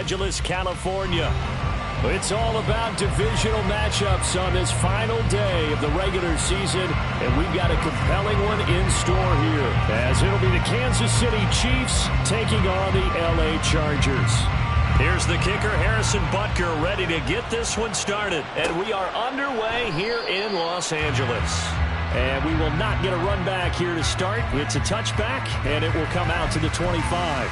Angeles, California. It's all about divisional matchups on this final day of the regular season, and we've got a compelling one in store here, as it'll be the Kansas City Chiefs taking on the LA Chargers. Here's the kicker, Harrison Butker, ready to get this one started. And we are underway here in Los Angeles. And we will not get a run back here to start. It's a touchback, and it will come out to the 25.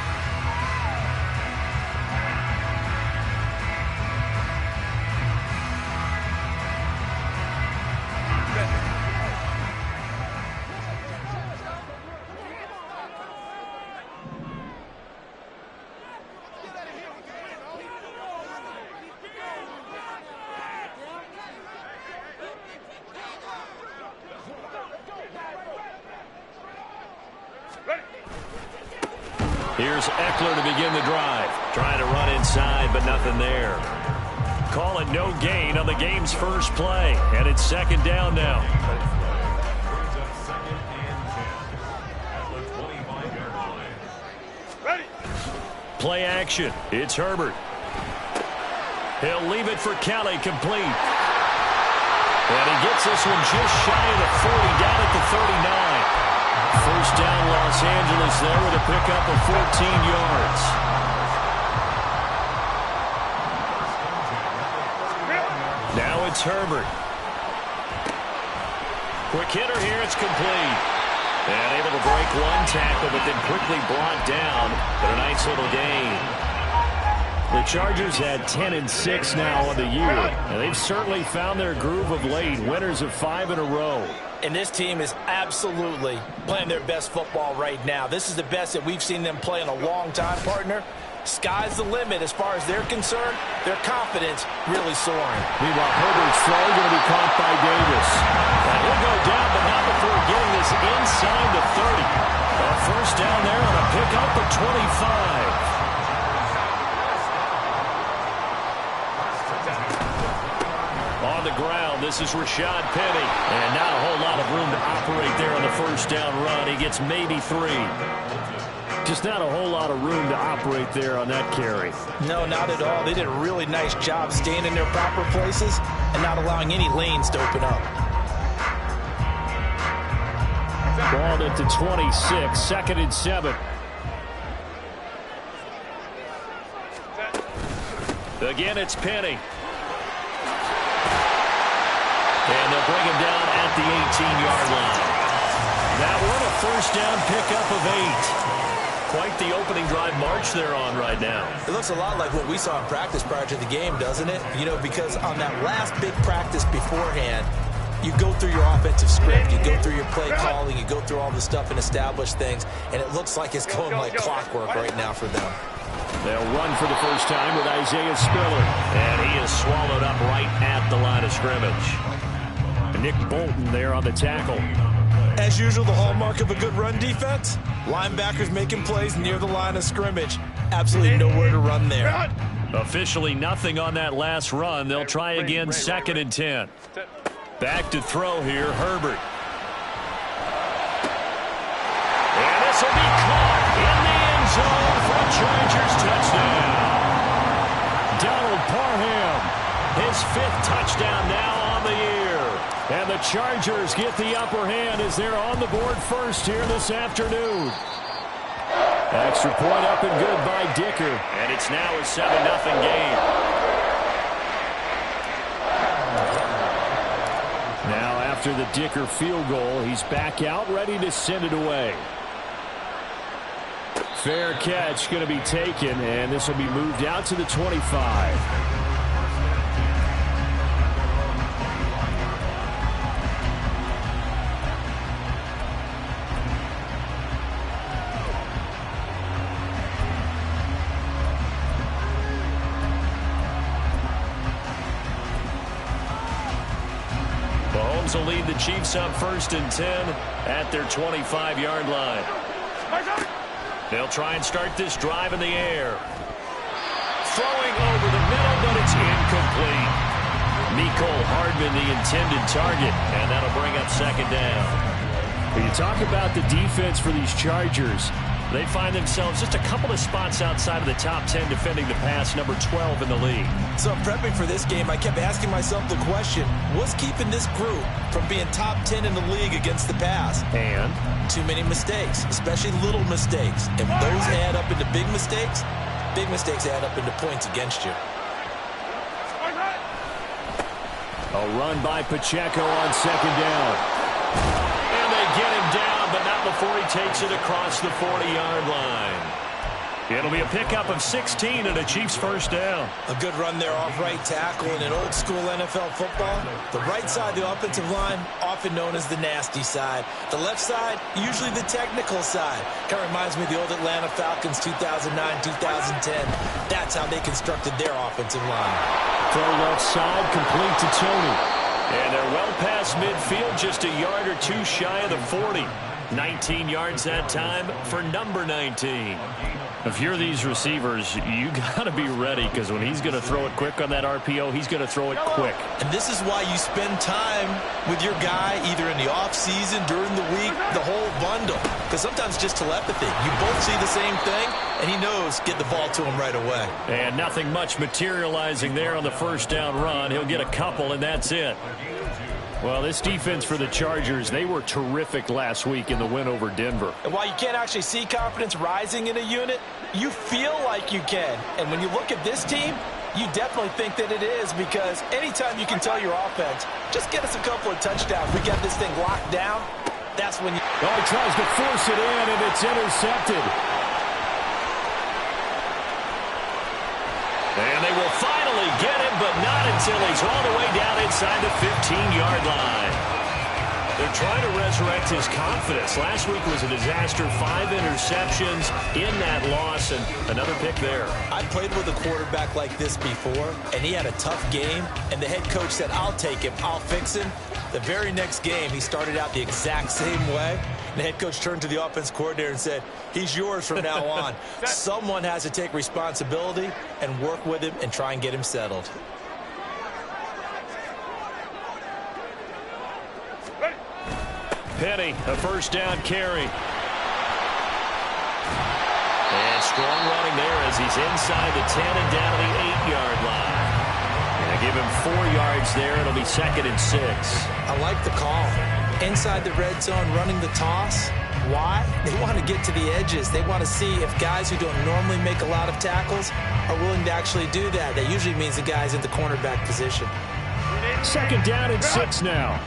Here's Eckler to begin the drive. Trying to run inside, but nothing there. Call it no gain on the game's first play. And it's second down now. Play action. It's Herbert. He'll leave it for Kelly, complete. And he gets this one just shy of the 40, down at the 39. First down, Los Angeles there with a pickup of 14 yards. Now it's Herbert. Quick hitter here, it's complete. And able to break one tackle, but then quickly brought down. But a nice little gain. The Chargers had 10-6 now on the year, and they've certainly found their groove of late, winners of 5 in a row. And this team is absolutely playing their best football right now. This is the best that we've seen them play in a long time, partner. Sky's the limit as far as they're concerned. Their confidence really soaring. Meanwhile, Herbert's throw going to be caught by Davis. And he'll go down, but not before getting this inside the 30. A first down there on a pickup of 25. On the ground, this is Rashad Penny. And not a whole lot of room to operate there on the first down run. He gets maybe 3. Just not a whole lot of room to operate there on that carry. No, not at all. They did a really nice job staying in their proper places and not allowing any lanes to open up. Ball at the 26, second and 7. Again, it's Penny. And they'll bring him down at the 18-yard line. That one, a first down pickup of 8. Quite the opening drive march they're on right now. It looks a lot like what we saw in practice prior to the game, doesn't it? You know, because on that last big practice beforehand, you go through your offensive script, you go through your play calling, you go through all the stuff and establish things, and it looks like it's going like clockwork right now for them. They'll run for the first time with Isaiah Spiller. And he is swallowed up right at the line of scrimmage. Nick Bolton there on the tackle. As usual, the hallmark of a good run defense, linebackers making plays near the line of scrimmage. Absolutely nowhere to run there. Officially nothing on that last run. They'll try again, second and 10. Back to throw here, Herbert. And this will be caught in the end zone for a Chargers touchdown. Donald Parham, his 5th touchdown now on the year. And the Chargers get the upper hand as they're on the board first here this afternoon. Extra point up and good by Dicker. And it's now a 7-0 game. Now after the Dicker field goal, he's back out ready to send it away. Fair catch going to be taken, and this will be moved out to the 25. Will lead the Chiefs up first and 10 at their 25-yard line. They'll try and start this drive in the air. Throwing over the middle, but it's incomplete. Mecole Hardman, the intended target, and that'll bring up second down. When you talk about the defense for these Chargers, They find themselves just a couple of spots outside of the top 10 defending the pass, number 12 in the league. So prepping for this game, I kept asking myself the question, what's keeping this group from being top 10 in the league against the pass? And? Too many mistakes, especially little mistakes. And those add up into big mistakes add up into points against you. A run by Pacheco on second down. And they get him down, but not before he takes it across the 40-yard line. It'll be a pickup of 16 and a Chiefs first down. A good run there off right tackle in an old-school NFL football. The right side of the offensive line, often known as the nasty side. The left side, usually the technical side. Kind of reminds me of the old Atlanta Falcons 2009, 2010. That's how they constructed their offensive line. Throw left side, complete to Tony. And they're well past midfield, just a yard or two shy of the 40. 19 yards that time for number 19. If you're these receivers, you got to be ready, because when he's going to throw it quick on that RPO, he's going to throw it quick. And this is why you spend time with your guy either in the offseason, during the week, the whole bundle. Because sometimes just telepathy. You both see the same thing, and he knows get the ball to him right away. And nothing much materializing there on the first down run. He'll get a couple, and that's it. Well, this defense for the Chargers, they were terrific last week in the win over Denver. And while you can't actually see confidence rising in a unit, you feel like you can. And when you look at this team, you definitely think that it is, because anytime you can tell your offense, just get us a couple of touchdowns, we got this thing locked down, that's when you... Oh, he tries to force it in, and it's intercepted. And they will finally get him, but not until he's all the way down inside the 15-yard line. They're trying to resurrect his confidence. Last week was a disaster. 5 interceptions in that loss, and another pick there. I played with a quarterback like this before, and he had a tough game, and the head coach said, I'll take him, I'll fix him. The very next game, he started out the exact same way. The head coach turned to the offense coordinator and said, he's yours from now on. Someone has to take responsibility and work with him and try and get him settled. Penny, a first down carry. And strong running there as he's inside the 10 and down to the 8-yard line. And give him 4 yards there. It'll be 2nd and 6. I like the call. Inside the red zone, running the toss. Why? They want to get to the edges. They want to see if guys who don't normally make a lot of tackles are willing to actually do that. That usually means the guy's in the cornerback position. 2nd down and 6 now.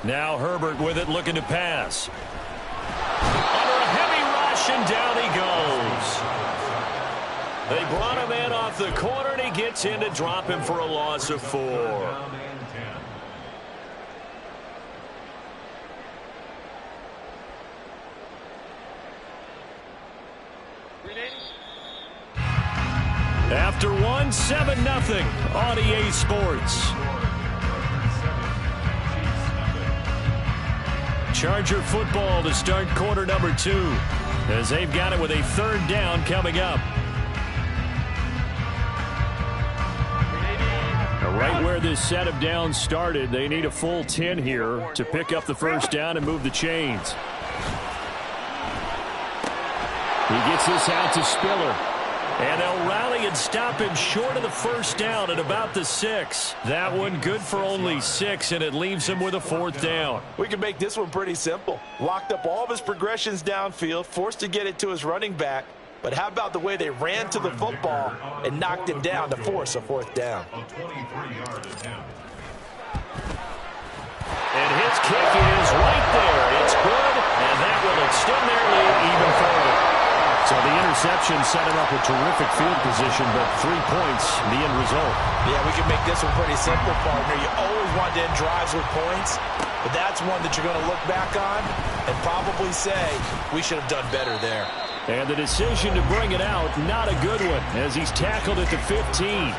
Now Herbert with it, looking to pass. Under a heavy rush, and down he goes. They brought him in off the corner, and he gets in to drop him for a loss of 4. After 1, 7-0 on EA Sports. Charger football to start quarter number 2, as they've got it with a 3rd down coming up. Now, right where this set of downs started, they need a full 10 here to pick up the first down and move the chains. He gets this out to Spiller. And they'll rally and stop him short of the first down at about the 6. That one good for only 6, and it leaves him with a 4th down. We can make this one pretty simple. Locked up all of his progressions downfield, forced to get it to his running back. But how about the way they ran to the football and knocked him down to force a 4th down? And his kick is right there. It's good, and that will extend their lead even further. So the interception set him up with terrific field position, but 3 points, the end result. Yeah, we can make this one pretty simple, partner. You always want to end drives with points, but that's one that you're going to look back on and probably say, we should have done better there. And the decision to bring it out, not a good one, as he's tackled at the 15.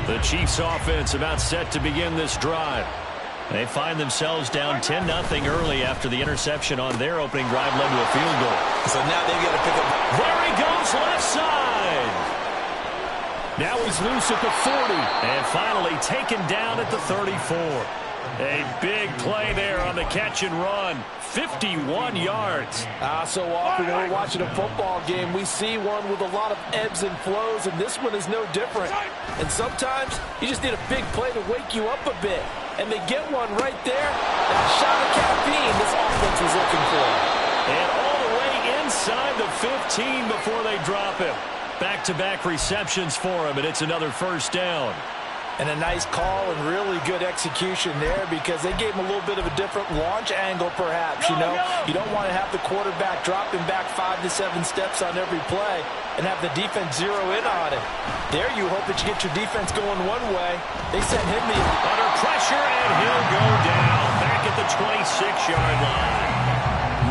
The Chiefs offense about set to begin this drive. They find themselves down 10-0 early after the interception on their opening drive led to a field goal. So now they've got to pick up. There he goes, left side. Now he's loose at the 40. And finally taken down at the 34. A big play there on the catch and run. 51 yards. So often when we're watching a football game, we see one with a lot of ebbs and flows, and this one is no different. And sometimes you just need a big play to wake you up a bit. And they get one right there. That shot of caffeine this offense was looking for. And all the way inside the 15 before they drop him. Back-to-back receptions for him, and it's another first down. And a nice call and really good execution there because they gave him a little bit of a different launch angle perhaps, you know. You don't want to have the quarterback dropping back 5 to 7 steps on every play and have the defense zero in on it. There you hope that you get your defense going one way. They sent him under pressure, and he'll go down back at the 26-yard line.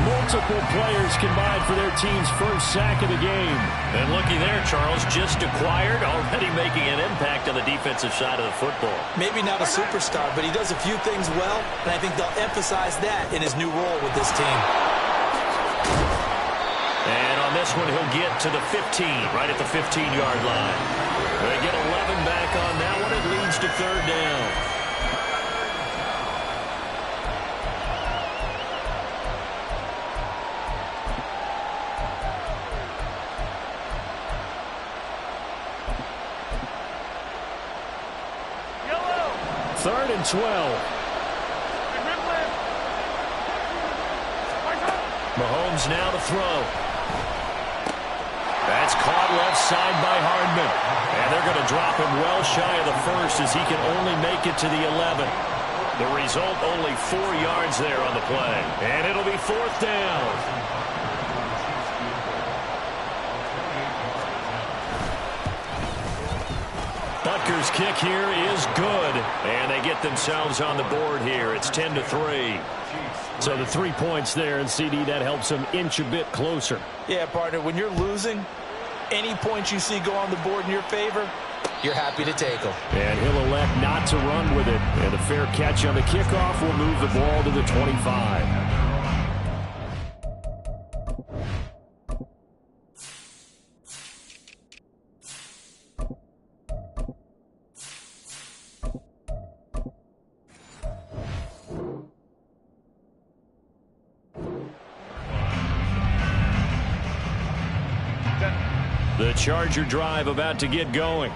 Multiple players combined for their team's first sack of the game. And looky there, Charles, just acquired, already making an impact on the defensive side of the football. Maybe not a superstar, but he does a few things well, and I think they'll emphasize that in his new role with this team. And on this one, he'll get to the 15, right at the 15-yard line. They get 11 back on that one. It leads to third down. Third and 12. Mahomes now to throw. That's caught left side by Hardman. And they're going to drop him well shy of the first as he can only make it to the 11. The result, only 4 yards there on the play. And it'll be fourth down. Butker's kick here is good, and they get themselves on the board here. It's 10-3. So the 3 points there, and CD, that helps them inch a bit closer. Yeah, partner, when you're losing, any points you see go on the board in your favor, you're happy to take them. And he'll elect not to run with it. And a fair catch on the kickoff will move the ball to the 25. The Charger drive about to get going.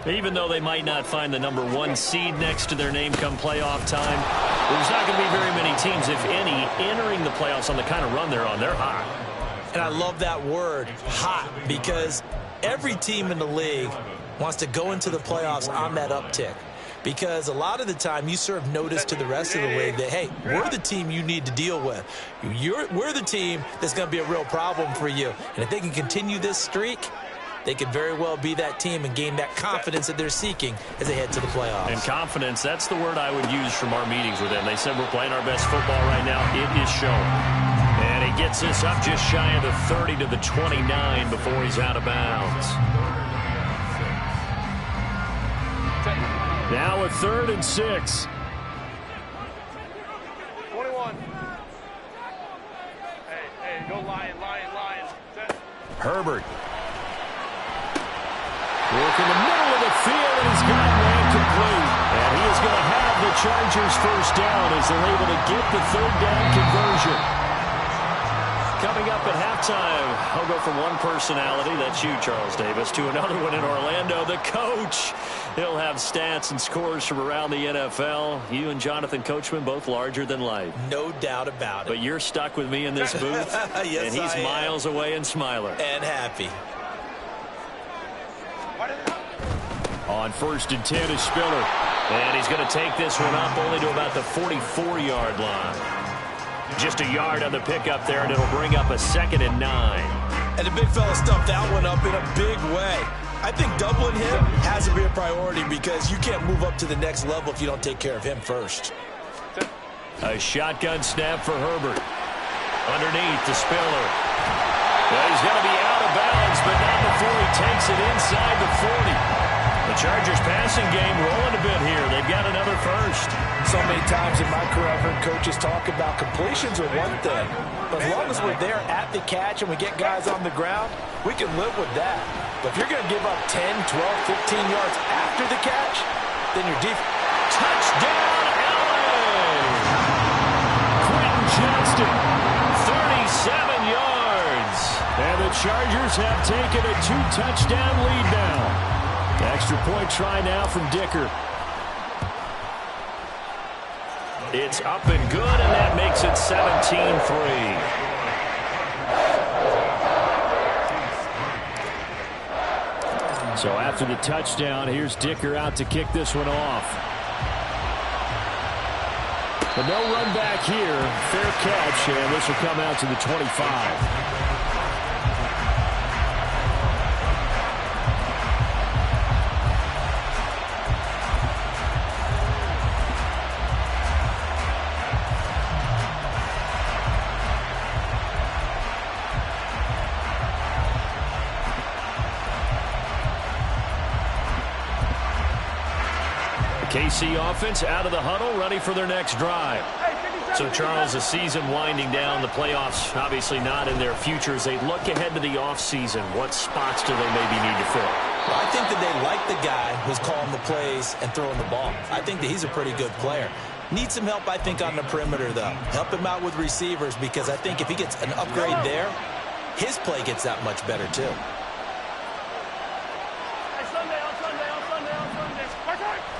Even though they might not find the #1 seed next to their name come playoff time, there's not going to be very many teams, if any, entering the playoffs on the kind of run they're on. They're hot. And I love that word, hot, because every team in the league wants to go into the playoffs on that uptick. Because a lot of the time you serve notice to the rest of the league that, hey, we're the team you need to deal with. We're the team that's going to be a real problem for you. And if they can continue this streak, they could very well be that team and gain that confidence that they're seeking as they head to the playoffs. And confidence, that's the word I would use from our meetings with them. They said we're playing our best football right now. It is showing. And he gets this up just shy of the 30 to the 29 before he's out of bounds. Now a 3rd and 6. 21. Hey, go Lion. Set. Herbert. Work in the middle of the field, and he's got one complete. And he is going to have the Chargers first down as they're able to get the 3rd down conversion. Coming up at halftime, I'll go from one personality, that's you, Charles Davis, to another one in Orlando, the coach. He'll have stats and scores from around the NFL. You and Jonathan Coachman, both larger than life. No doubt about it. But you're stuck with me in this booth, yes, and he's miles away and smiling. And happy. On 1st and 10 is Spiller. And he's going to take this one up only to about the 44-yard line. Just a yard on the pickup there, and it'll bring up a 2nd and 9. And the big fella stuffed that one up in a big way. I think doubling him has to be a priority because you can't move up to the next level if you don't take care of him first. A shotgun snap for Herbert. Underneath to Spiller. Well, he's going to be out of bounds, but not before he takes it inside the 40. The Chargers passing game rolling a bit here. They've got another first. So So many times in my career, I've heard coaches talk about completions are one thing, but as long as we're there at the catch and we get guys on the ground, we can live with that. But if you're going to give up 10, 12, 15 yards after the catch, then your defense... Touchdown, LA! Quentin Johnston, 37 yards. And the Chargers have taken a 2-touchdown lead now. Extra point try now from Dicker. It's up and good, and that makes it 17-3. So after the touchdown, here's Dicker out to kick this one off. But no run back here. Fair catch, and this will come out to the 25. KC offense out of the huddle, ready for their next drive. So, Charles, the season winding down, the playoffs obviously not in their future. As they look ahead to the offseason, what spots do they maybe need to fill? Well, I think that they like the guy who's calling the plays and throwing the ball. I think that he's a pretty good player. Needs some help, I think, on the perimeter, though. Help him out with receivers, because I think if he gets an upgrade there, his play gets that much better, too.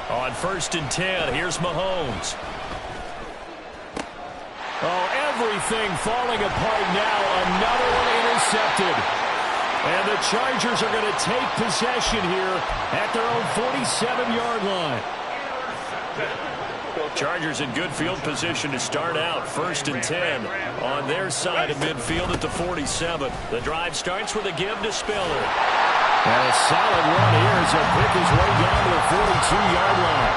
On 1st and 10, here's Mahomes. Oh, everything falling apart now. Another one intercepted. And the Chargers are going to take possession here at their own 47-yard line. Chargers in good field position to start out. 1st and 10 on their side of midfield at the 47. The drive starts with a give to Spiller. And a solid run here as he'll pick his way down to the 42-yard line.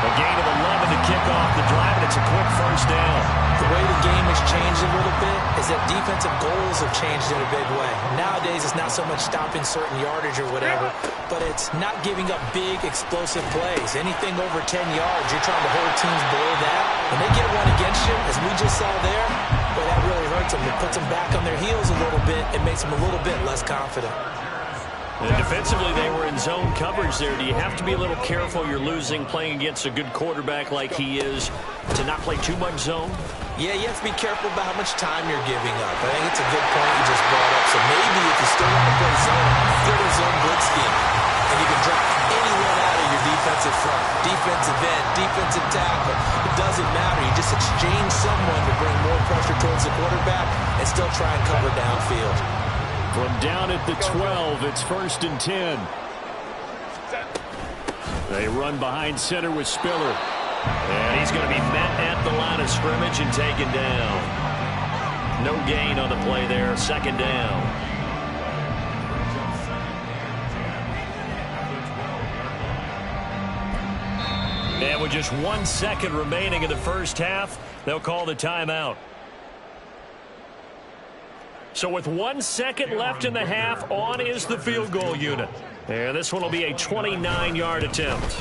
A gain of 11 to kick off the drive, and it's a quick 1st down. The way the game has changed a little bit is that defensive goals have changed in a big way. Nowadays, it's not so much stopping certain yardage or whatever, but it's not giving up big, explosive plays. Anything over 10 yards, you're trying to hold teams below that. When they get one against you, as we just saw there, boy, that really hurts them. It puts them back on their heels a little bit. It makes them a little bit less confident. And defensively, they were in zone coverage there. Do you have to be a little careful you're losing playing against a good quarterback like he is to not play too much zone? Yeah, you have to be careful about how much time you're giving up. I think it's a good point you just brought up. So maybe if you still want to play zone, fit a zone blitz scheme. And you can drop anyone out of your defensive front. Defensive end, defensive tackle. It doesn't matter. You just exchange someone to bring more pressure towards the quarterback and still try and cover downfield. From down at the 12, it's 1st and 10. They run behind center with Spiller. And he's going to be met at the line of scrimmage and taken down. No gain on the play there. 2nd down. And with just 1 second remaining in the 1st half, they'll call the timeout. So with 1 second left in the half, on is the field goal unit. And this one will be a 29-yard attempt.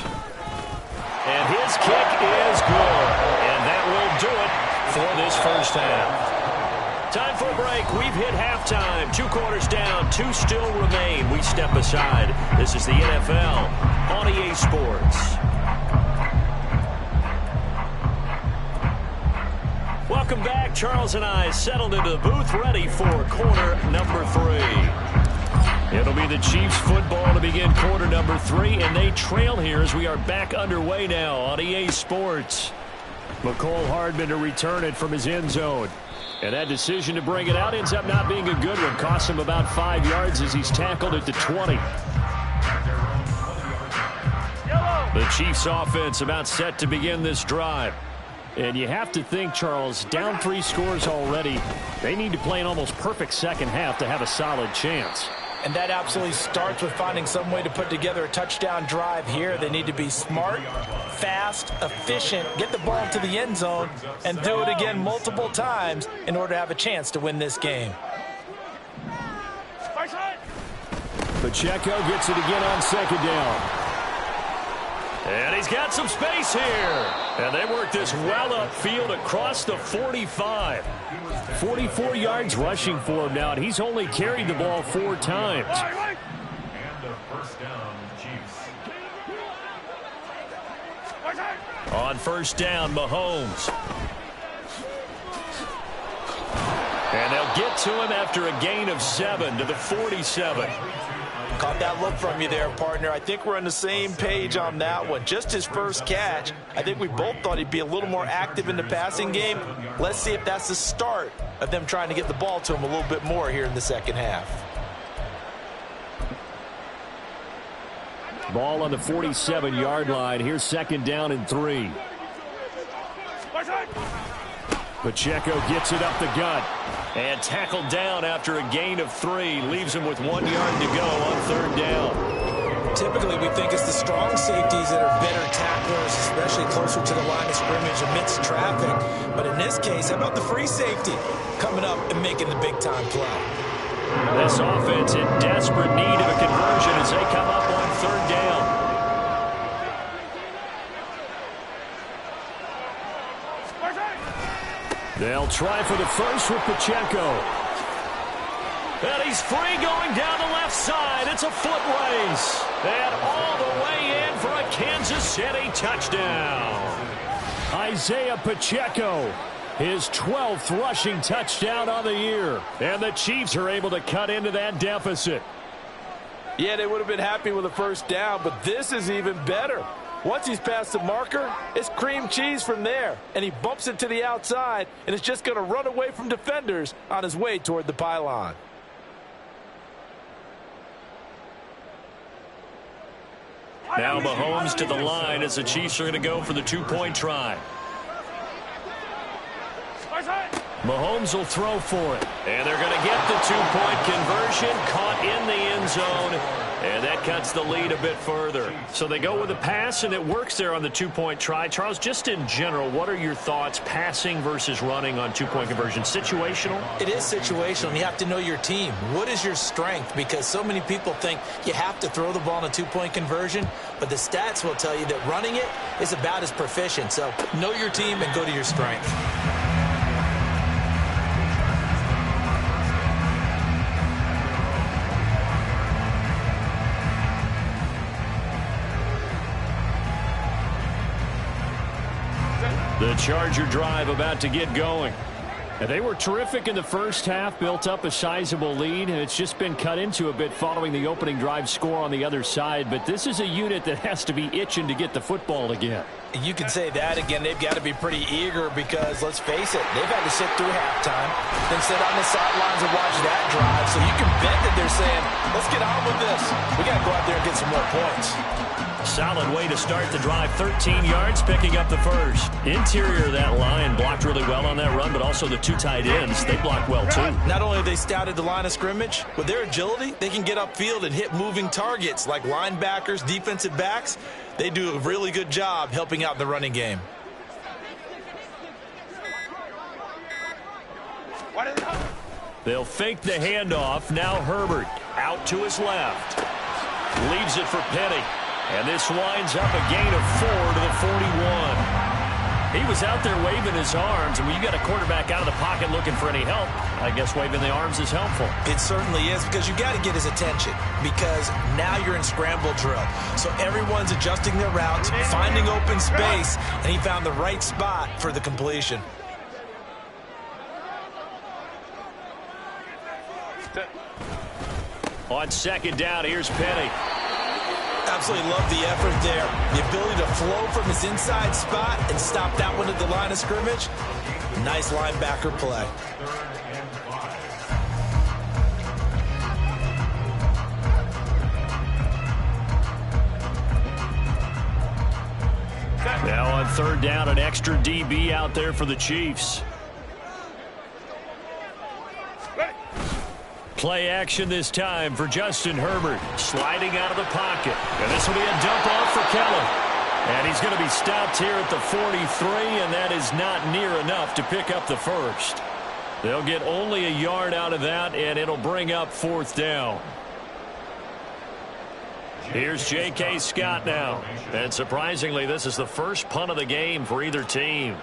And his kick is good. And that will do it for this 1st half. Time for a break. We've hit halftime. 2 quarters down. 2 still remain. We step aside. This is the NFL on EA Sports. Welcome back. Charles and I settled into the booth, ready for quarter number 3. It'll be the Chiefs football to begin quarter number 3, and they trail here as we are back underway now on EA Sports. McCole Hardman to return it from his end zone. And that decision to bring it out ends up not being a good one. Costs him about 5 yards as he's tackled at the 20. The Chiefs offense about set to begin this drive. And you have to think, Charles, down 3 scores already. They need to play an almost perfect 2nd half to have a solid chance. And that absolutely starts with finding some way to put together a touchdown drive here. They need to be smart, fast, efficient, get the ball to the end zone, and do it again multiple times in order to have a chance to win this game. Pacheco gets it again on 2nd down. And he's got some space here. And they work this well upfield across the 45. 44 yards rushing for him now, and he's only carried the ball 4 times. And a first down, Chiefs. On first down, Mahomes. And they'll get to him after a gain of 7 to the 47. Caught that look from you there, partner. I think we're on the same page on that one. Just his first catch. I think we both thought he'd be a little more active in the passing game. Let's see if that's the start of them trying to get the ball to him a little bit more here in the second half. Ball on the 47-yard line. Here's second down and 3. Pacheco gets it up the gut and tackled down after a gain of 3. Leaves him with 1 yard to go on third down. Typically, we think it's the strong safeties that are better tacklers, especially closer to the line of scrimmage amidst traffic. But in this case, how about the free safety coming up and making the big-time play? This offense in desperate need of a conversion as they come up on third down. They'll try for the first with Pacheco. And he's free going down the left side. It's a foot race. And all the way in for a Kansas City touchdown. Isaiah Pacheco, his 12th rushing touchdown on the year. And the Chiefs are able to cut into that deficit. Yeah, they would have been happy with a first down, but this is even better. Once he's past the marker, it's cream cheese from there. And he bumps it to the outside, and it's just going to run away from defenders on his way toward the pylon. Now Mahomes to the line as the Chiefs are going to go for the 2-point try. Mahomes will throw for it. And they're going to get the 2-point conversion, caught in the end zone. And that cuts the lead a bit further. So they go with a pass, and it works there on the 2-point try. Charles, just in general, what are your thoughts passing versus running on 2-point conversion? Situational? It is situational. You have to know your team. What is your strength? Because so many people think you have to throw the ball in a 2-point conversion, but the stats will tell you that running it is about as proficient. So know your team and go to your strength. The Charger drive about to get going. And they were terrific in the first half, built up a sizable lead, and it's just been cut into a bit following the opening drive score on the other side. But this is a unit that has to be itching to get the football again. You can say that again. They've got to be pretty eager because, let's face it, they've had to sit through halftime, then sit on the sidelines and watch that drive. So you can bet that they're saying, let's get on with this. We got to go out there and get some more points. Solid way to start the drive. 13 yards, picking up the first. Interior of that line blocked really well on that run, but also the 2 tight ends, they blocked well too. Not only have they scouted the line of scrimmage, with their agility, they can get upfield and hit moving targets like linebackers, defensive backs. They do a really good job helping out the running game. They'll fake the handoff. Now Herbert out to his left. Leaves it for Penny. And this winds up a gain of 4 to the 41. He was out there waving his arms, and when you got a quarterback out of the pocket looking for any help, I guess waving the arms is helpful. It certainly is, because you got to get his attention, because now you're in scramble drill. So everyone's adjusting their routes, finding open space, and he found the right spot for the completion. On second down, here's Penny. Absolutely love the effort there. The ability to flow from his inside spot and stop that one at the line of scrimmage. Nice linebacker play. Now on third down, an extra DB out there for the Chiefs. Play action this time for Justin Herbert. Sliding out of the pocket. And this will be a dump off for Keller. And he's going to be stopped here at the 43, and that is not near enough to pick up the first. They'll get only a yard out of that, and it'll bring up fourth down. Here's J.K. Scott now. And surprisingly, this is the first punt of the game for either team.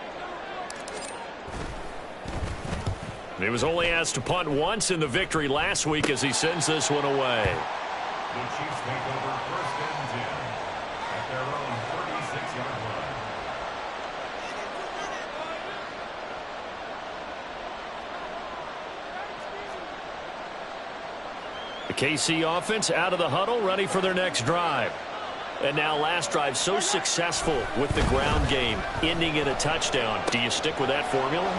He was only asked to punt once in the victory last week as he sends this one away. The Chiefs take over 1st and 10 at their own 36-yard line. The KC offense out of the huddle, ready for their next drive. And now last drive so successful with the ground game, ending in a touchdown. Do you stick with that formula?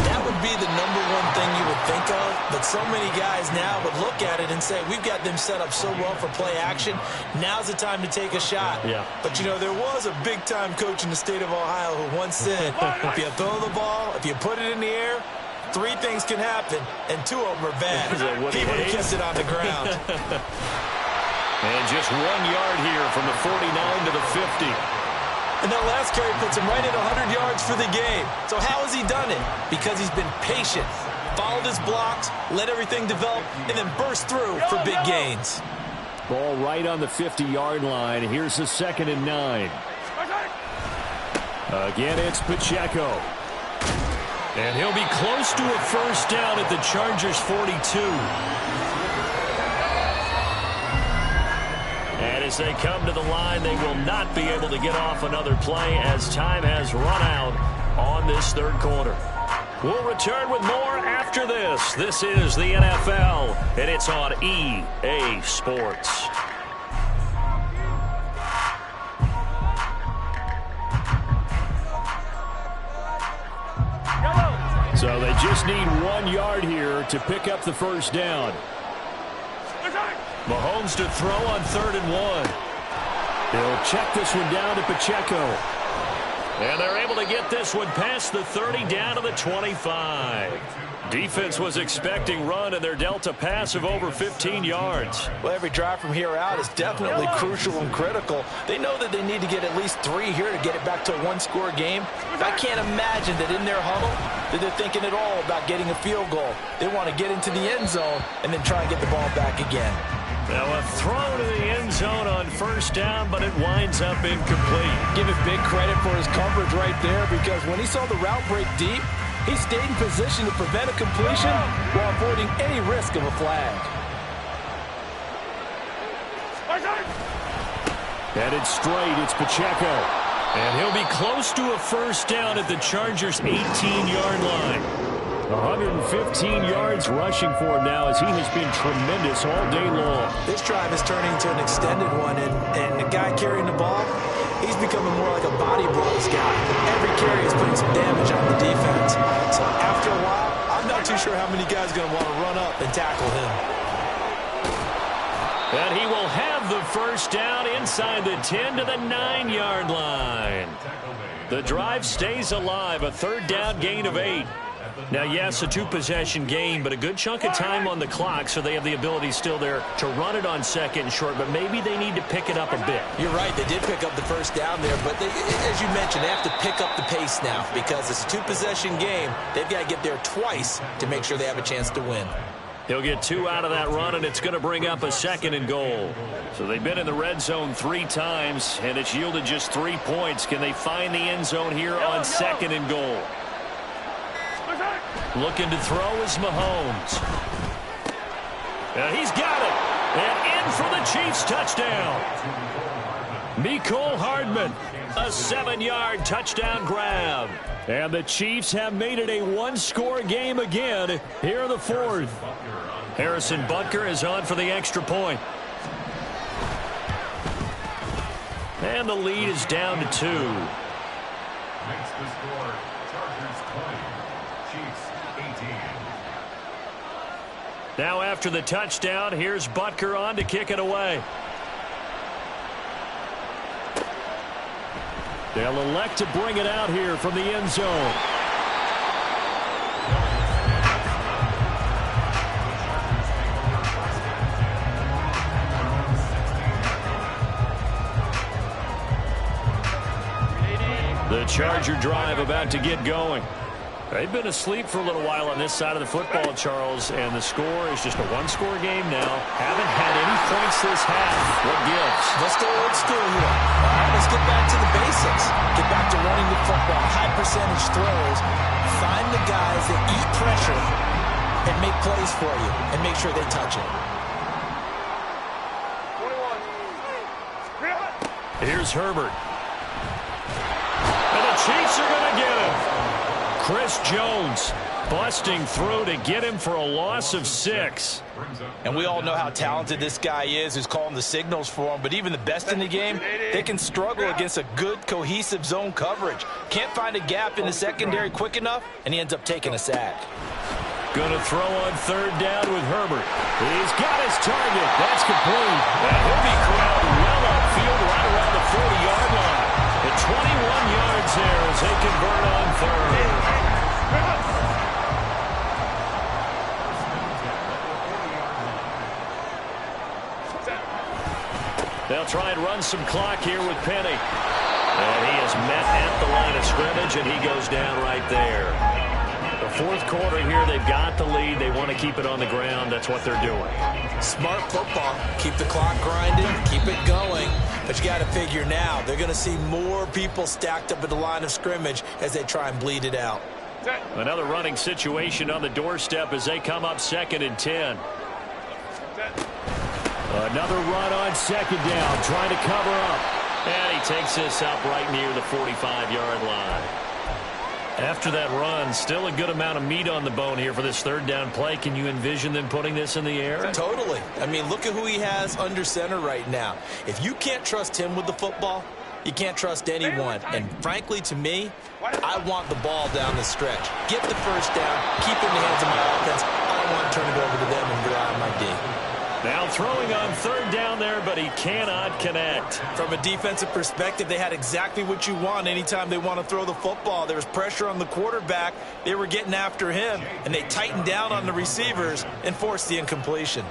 That would be the number one thing you would think of, but so many guys now would look at it and say, we've got them set up so well for play action. Now's the time to take a shot. Yeah. But, you know, there was a big-time coach in the state of Ohio who once said, if you throw the ball, if you put it in the air, 3 things can happen, and 2 of them are bad. He would have kept it on the ground. And just 1 yard here from the 49 to the 50. And that last carry puts him right at 100 yards for the game. So how has he done it? Because he's been patient, followed his blocks, let everything develop, and then burst through for big gains. Ball right on the 50-yard line. Here's the 2nd and 9. Again, it's Pacheco. And he'll be close to a first down at the Chargers' 42. And as they come to the line, they will not be able to get off another play as time has run out on this 3rd quarter. We'll return with more after this. This is the NFL, and it's on EA Sports. So they just need 1 yard here to pick up the first down. Mahomes to throw on 3rd and 1. He'll check this one down to Pacheco. And they're able to get this one past the 30 down to the 25. Defense was expecting run, and they're dealt a pass of over 15 yards. Well, every drive from here out is definitely crucial and critical. They know that they need to get at least 3 here to get it back to a 1-score game. I can't imagine that in their huddle that they're thinking at all about getting a field goal. They want to get into the end zone and then try and get the ball back again. Now a throw to the end zone on first down, but it winds up incomplete. Give it big credit for his coverage right there, because when he saw the route break deep, he stayed in position to prevent a completion while avoiding any risk of a flag. Headed straight, it's Pacheco. And he'll be close to a first down at the Chargers' 18-yard line. 115 yards rushing for him now as he has been tremendous all day long. This drive is turning into an extended one, and the guy carrying the ball, he's becoming more like a body blows guy. Every carry is putting some damage on the defense. So after a while, I'm not too sure how many guys are going to want to run up and tackle him. And he will have the first down inside the 10 to the 9-yard line. The drive stays alive, a 3rd down gain of 8. Now, yes, a 2-possession game, but a good chunk of time on the clock, so they have the ability still there to run it on 2nd and short, but maybe they need to pick it up a bit. You're right, they did pick up the first down there, but they, as you mentioned, they have to pick up the pace now because it's a 2-possession game. They've got to get there twice to make sure they have a chance to win. He'll get 2 out of that run, and it's going to bring up a 2nd and goal. So they've been in the red zone 3 times, and it's yielded just 3 points. Can they find the end zone here on 2nd and goal? Looking to throw is Mahomes. He's got it. And in for the Chiefs touchdown. Mecole Hardman, a 7-yard touchdown grab. And the Chiefs have made it a 1-score game again here in the 4th. Harrison Butker is on for the extra point. And the lead is down to 2. Makes the score Chargers 20, Chiefs 18. Now after the touchdown, here's Butker on to kick it away. They'll elect to bring it out here from the end zone. The Charger drive about to get going. They've been asleep for a little while on this side of the football, Charles, and the score is just a one-score game now. Haven't had any points this half. What gives? Let's go old school here. All right, let's get back to the basics. Get back to running the football, high percentage throws. Find the guys that eat pressure and make plays for you and make sure they touch it. 21. Here's Herbert. And the Chiefs are going to get him. Chris Jones busting through to get him for a loss of 6. And we all know how talented this guy is who's calling the signals for him. But even the best in the game, they can struggle against a good, cohesive zone coverage. Can't find a gap in the secondary quick enough, and he ends up taking a sack. Going to throw on third down with Herbert. He's got his target. That's complete. And he'll be corralled well upfield right around the 40-yard line. At 21 yards there as they convert on third. They'll try and run some clock here with Penny. And he is met at the line of scrimmage, and he goes down right there. The fourth quarter here, they've got the lead. They want to keep it on the ground. That's what they're doing. Smart football. Keep the clock grinding, keep it going. But you got to figure now, they're going to see more people stacked up at the line of scrimmage as they try and bleed it out. Another running situation on the doorstep as they come up 2nd and 10. Another run on 2nd down, trying to cover up. And he takes this up right near the 45-yard line. After that run, still a good amount of meat on the bone here for this third down play. Can you envision them putting this in the air? Totally. I mean, look at who he has under center right now. If you can't trust him with the football, you can't trust anyone. And frankly, to me, I want the ball down the stretch. Get the first down, keep it in the hands of my offense. I don't want to turn it over to them and rely on my D. Now throwing on third down there, but he cannot connect. From a defensive perspective, they had exactly what you want anytime they want to throw the football. There was pressure on the quarterback. They were getting after him, and they tightened down on the receivers and forced the incompletion.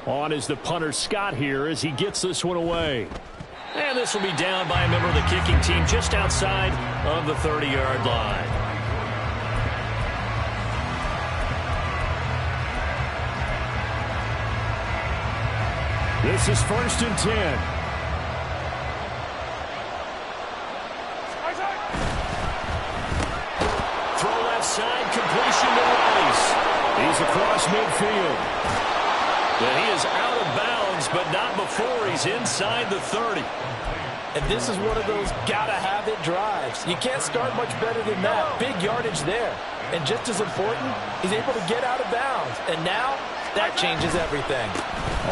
On is the punter Scott here as he gets this one away. And this will be down by a member of the kicking team just outside of the 30-yard line. This is 1st and 10. Throw left side, completion to Rice. He's across midfield. But he is out of bounds, but not before he's inside the 30. And this is one of those gotta-have-it drives. You can't start much better than that. Big yardage there. And just as important, he's able to get out of bounds. And now, that changes everything.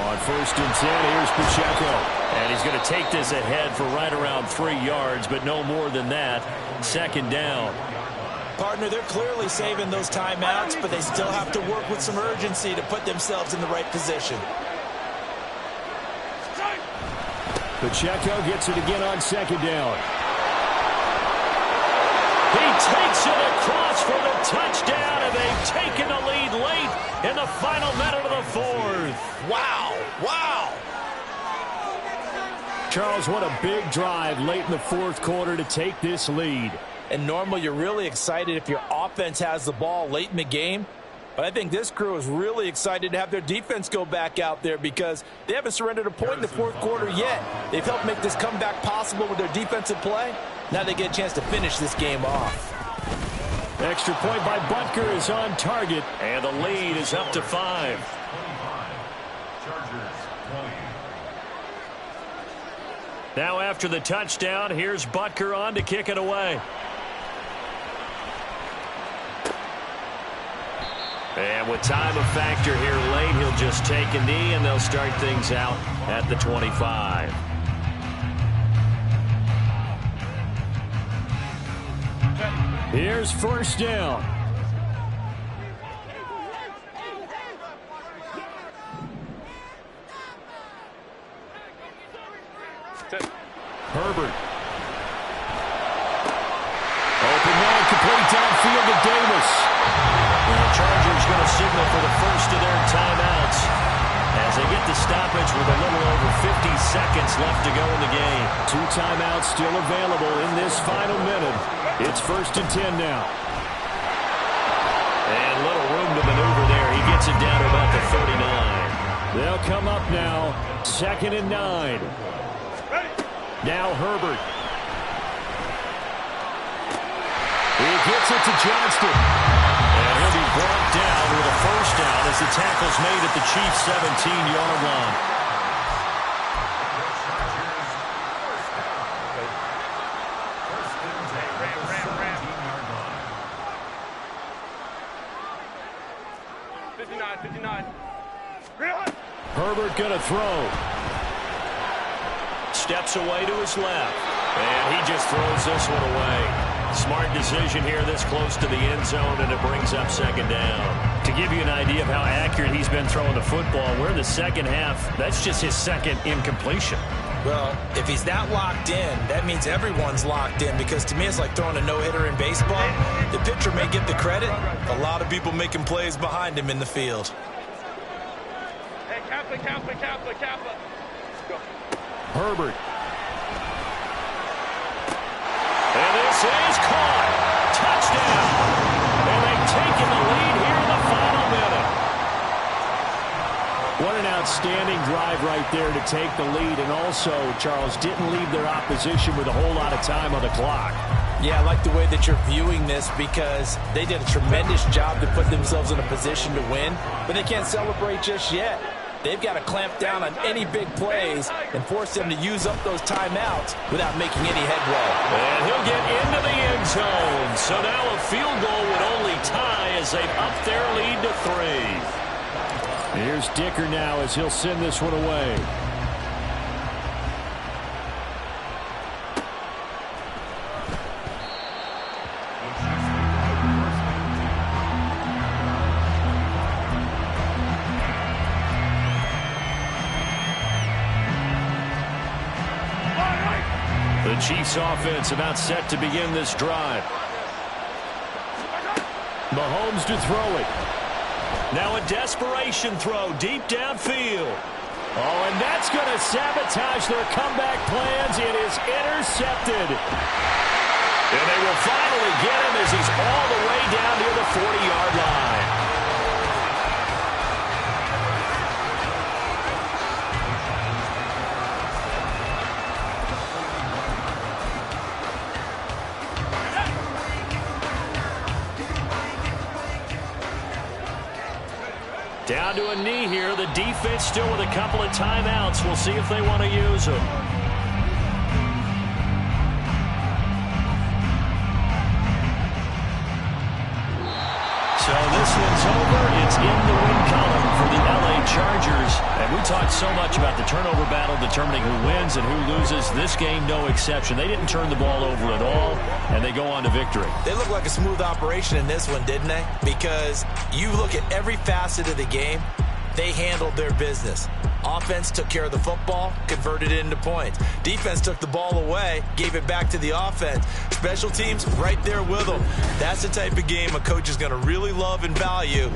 On 1st and 10, here's Pacheco. And he's going to take this ahead for right around 3 yards, but no more than that. 2nd down. Partner, they're clearly saving those timeouts, but they still have to work with some urgency to put themselves in the right position. Pacheco gets it again on 2nd down. He takes it across for the touchdown, and they've taken the lead late in the final minute of the 4th. Wow, wow. Charles, what a big drive late in the 4th quarter to take this lead. And normally you're really excited if your offense has the ball late in the game. But I think this crew is really excited to have their defense go back out there because they haven't surrendered a point in the 4th quarter yet. They've helped make this comeback possible with their defensive play. Now they get a chance to finish this game off. Extra point by Butker is on target, and the lead is up to 5. Now after the touchdown, here's Butker on to kick it away. And with time a factor here late, he'll just take a knee, and they'll start things out at the 25. Here's 1st down. Herbert. Open man, complete downfield to Davis. And the Chargers going to signal for the first of their timeouts as they get the stoppage with a little over 50 left to go in the game. 2 timeouts still available in this final minute. It's 1st and 10 now. And little room to maneuver there. He gets it down to about the 39. They'll come up now. 2nd and 9. Now Herbert. He gets it to Johnston. And he'll be brought down with a 1st down as the tackle's made at the Chiefs' 17-yard line. Herbert gonna throw. Steps away to his left. And he just throws this one away. Smart decision here this close to the end zone, and it brings up 2nd down. To give you an idea of how accurate he's been throwing the football, we're in the second half. That's just his 2nd incompletion. Well, if he's not locked in, that means everyone's locked in, because to me it's like throwing a no-hitter in baseball. The pitcher may get the credit. A lot of people making plays behind him in the field. Hey, Kappa. Go. Herbert. And this is caught. Touchdown. And they've taken the lead here in the final minute. What an outstanding drive right there to take the lead. And also, Charles, didn't leave their opposition with a whole lot of time on the clock. Yeah, I like the way that you're viewing this, because they did a tremendous job to put themselves in a position to win, but they can't celebrate just yet. They've got to clamp down on any big plays and force them to use up those timeouts without making any headway. And he'll get into the end zone. So now a field goal would only tie as they've upped their lead to 3. Here's Dicker now as he'll send this one away. The Chiefs offense about set to begin this drive. Mahomes to throw it. Now a desperation throw deep downfield. Oh, and that's going to sabotage their comeback plans. It is intercepted. And they will finally get him as he's all the way down near the 40-yard line. Down to a knee here. The defense still with a couple of timeouts. We'll see if they want to use them. So this one's over. It's in the win column for the LA Chargers. And we talked so much about the turnover battle determining who wins and who loses. This game, no exception. They didn't turn the ball over at all, and they go on to victory. They look like a smooth operation in this one, didn't they? Because you look at every facet of the game, they handled their business. Offense took care of the football, converted it into points. Defense took the ball away, gave it back to the offense. Special teams right there with them. That's the type of game a coach is going to really love and value.